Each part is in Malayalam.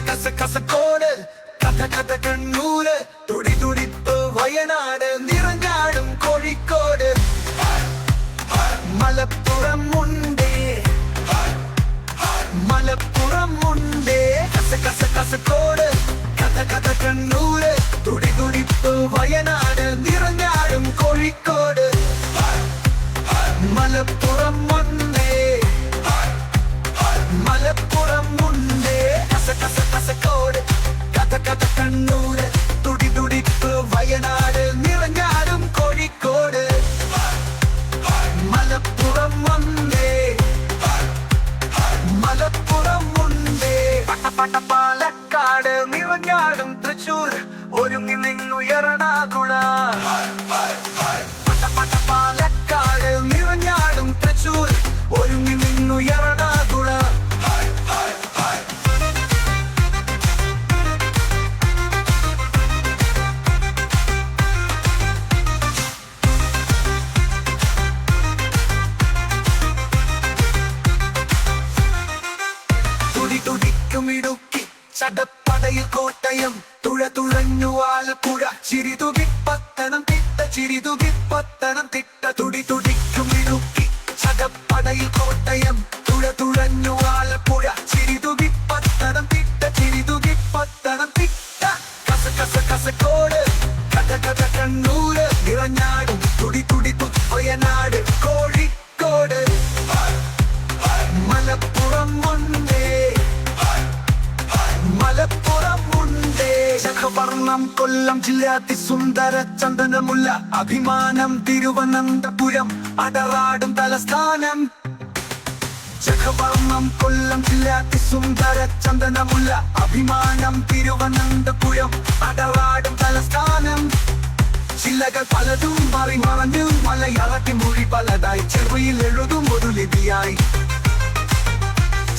കസകോട് കഥ കഥ കണ്ണൂര് തുടി തുടിപ്പ് വയനാട് നിറഞ്ഞാടും കോഴിക്കോട് മലപ്പുറം മുണ്ടേ മലപ്പുറം മുണ്ടേ കസകോട് കഥ കഥ കണ്ണൂര് തുടി തുടിപ്പ് വയനാട് നിറഞ്ഞാടും കോഴിക്കോട് മലപ്പുറം മുണ്ടേ മലപ്പുറം മുണ്ടേ കസകോട് കഥ കഥ കണ്ണൂര് തുടി തുടിപ്പ് വയനാട് നിറഞ്ഞാടും കോഴിക്കോട് മലപ്പുറം മുണ്ടേ മലപ്പുറം മുണ്ടേ പാലക്കാട് നിറഞ്ഞാടും തൃശ്ശൂർ ഒരുങ്ങി നിന്നുയരണാകുള പാലക്കാട് നിറഞ്ഞാടും തൃശ്ശൂർ ഒരുങ്ങി നിന്നുയരണാകുള തുടിക്കുമിടുക്കി ചടപ്പടയിൽ കോട്ടയം തുഴഞ്ഞു ആലപ്പുഴ ചിരിതുകിപ്പത്തനംതിട്ട ചിരിതുകിപ്പത്തനംതിട്ട തുടിക്കുമിടുക്കി ചടപ്പടയിൽ കോട്ടയം തുഴഞ്ഞു ആലപ്പുഴ ചിരിതുകിപ്പത്തനംതിട്ട ചിരിതുകിപ്പത്തനംതിട്ട കസകോട് കഥ കഥ കണ്ണൂര് നിറഞ്ഞാടും തുടി തുടിപ്പ് വയനാട് കോഴിക്കോട് മലപ്പുറം മുണ്ടേ മലപ്പുറം മുണ്ടേ ശഖവർണം കൊല്ലം ജില്ലാതി സുന്ദര ചന്ദനമുല്ല അഭിമാനം തിരുവനന്തപുരം അടറാടും തലസ്ഥാനം ശഖവർണം കൊല്ലം ജില്ലാതി സുന്ദര ചന്ദനമുല്ല അഭിമാനം തിരുവനന്തപുരം അടറാടും തലസ്ഥാനം ജില്ലകൾ പലതും മറിമറഞ്ഞു മലയാളത്തിൽ മൊഴി പലതായി ചെറുയിൽ എഴുതും ഒരു ലിപിയായി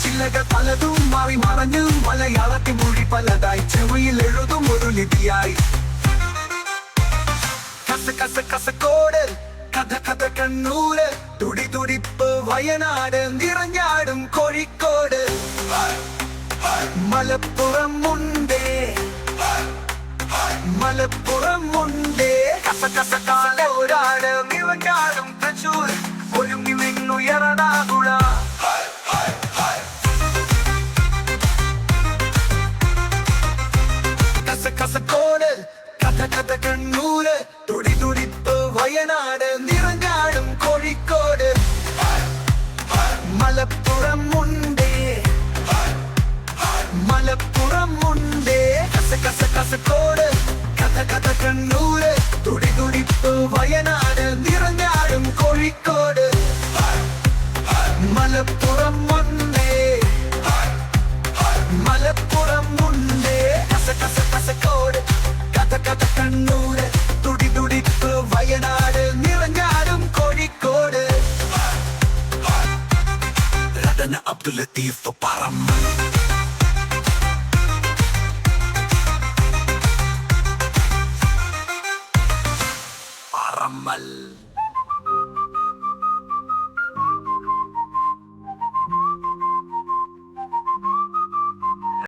ജില്ലകൾ പലതും മറിമറഞ്ഞു മലയാളത്തിൽ മൊഴി പലതായി ചെറുയിൽ എഴുതും ഒരു ലിപിയായി കസകോട് കഥ കഥ കണ്ണൂര് തുടി തുടിപ്പ് വയനാട് നിറഞ്ഞാടും കോഴിക്കോട് മലപ്പുറം മുണ്ടേ മലപ്പുറം മുണ്ടേ കസകോടാട് നിറഞ്ഞാടും തൃശ്ശൂർ ഒരുങ്ങി നിന്നുയരണാകുള കസകോട് കഥ കഥ കണ്ണൂര് തുടി തുടിപ്പ് വയനാട് നിറഞ്ഞാടും കോഴിക്കോട് മലപ്പുറം മുണ്ടേ മലപ്പുറം മുണ്ടേ കസകോട് കഥ കഥ കണ്ണൂര് തുടി തുടിപ്പ് വയനാട് നിറഞ്ഞാടും കോഴിക്കോട് മലപ്പുറം മുണ്ടേ മലപ്പുറം മുണ്ടേ കസകോട് കഥ കഥ കണ്ണൂര് തുടി തുടിപ്പ് വയനാട് നിറഞ്ഞാടും കോഴിക്കോട് രതന അബ്ദുൽ ലത്തീഫ് പറമ്പ്